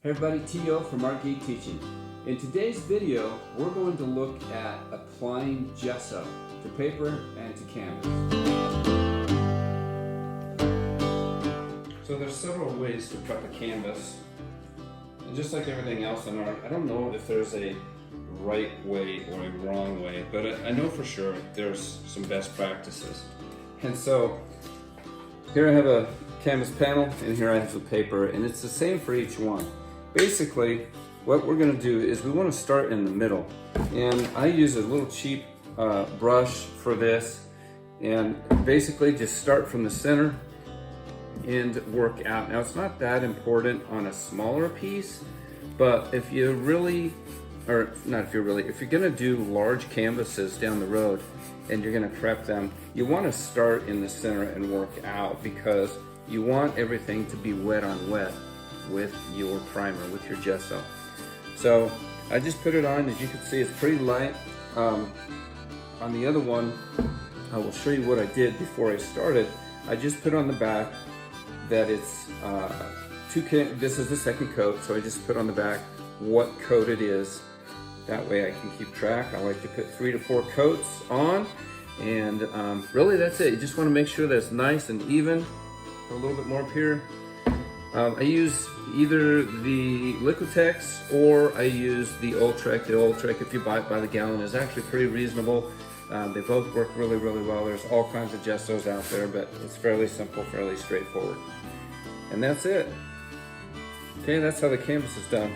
Hey everybody, T.O. from Art Geek Teaching. In today's video, we're going to look at applying gesso to paper and to canvas. So there's several ways to prep a canvas. And just like everything else in art, I don't know if there's a right way or a wrong way, but I know for sure there's some best practices. And so here I have a canvas panel and here I have the paper, and it's the same for each one. Basically, what we're going to do is we want to start in the middle, and I use a little cheap brush for this, and basically just start from the center and work out. Now it's not that important on a smaller piece, but if you're going to do large canvases down the road and you're going to prep them, you want to start in the center and work out, because you want everything to be wet on wet with your primer, with your gesso. So I just put it on. As you can see, it's pretty light. On the other one, I will show you what I did before I started. I just put on the back that it's this is the second coat, so I just put on the back what coat it is. That way I can keep track. I like to put 3 to 4 coats on, and really that's it. You just want to make sure that it's nice and even. A little bit more up here. I use either the Liquitex or I use the Ultrek. The Ultrek, if you buy it by the gallon, is actually pretty reasonable. They both work really, really well. There's all kinds of gessos out there, but it's fairly simple, fairly straightforward. And that's it. Okay, that's how the canvas is done.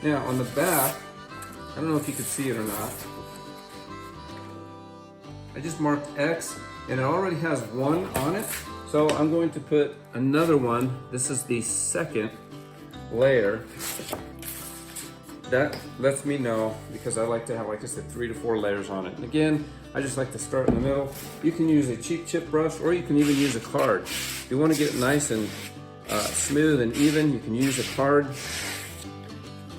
Now on the back, I don't know if you can see it or not, I just marked X, and it already has one on it. So I'm going to put another one. This is the second layer. That lets me know, because I like to have, like I said, 3 to 4 layers on it. And again, I just like to start in the middle. You can use a cheap chip brush, or you can even use a card. If you want to get it nice and smooth and even, you can use a card.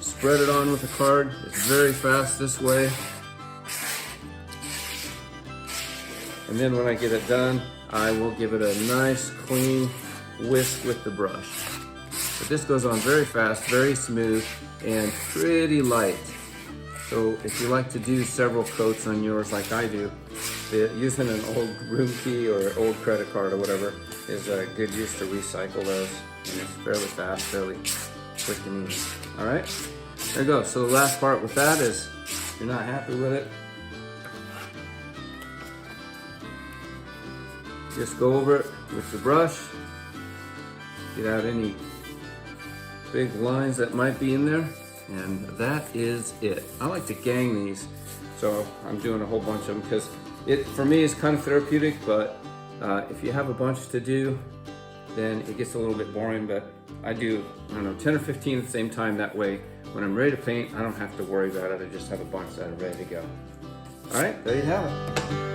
Spread it on with a card. It's very fast this way. And then when I get it done, I will give it a nice clean whisk with the brush. But this goes on very fast, very smooth, and pretty light. So if you like to do several coats on yours like I do, using an old room key or old credit card or whatever is a good use to recycle those. And it's fairly fast, fairly quick and easy. All right, there you go. So the last part with that is, if you're not happy with it, just go over it with the brush, get out any big lines that might be in there, and that is it. I like to gang these, so I'm doing a whole bunch of them, because it, for me, is kind of therapeutic, but if you have a bunch to do, then it gets a little bit boring. But I do, I don't know, 10 or 15 at the same time. That way, when I'm ready to paint, I don't have to worry about it. I just have a bunch that are ready to go. All right, there you have it.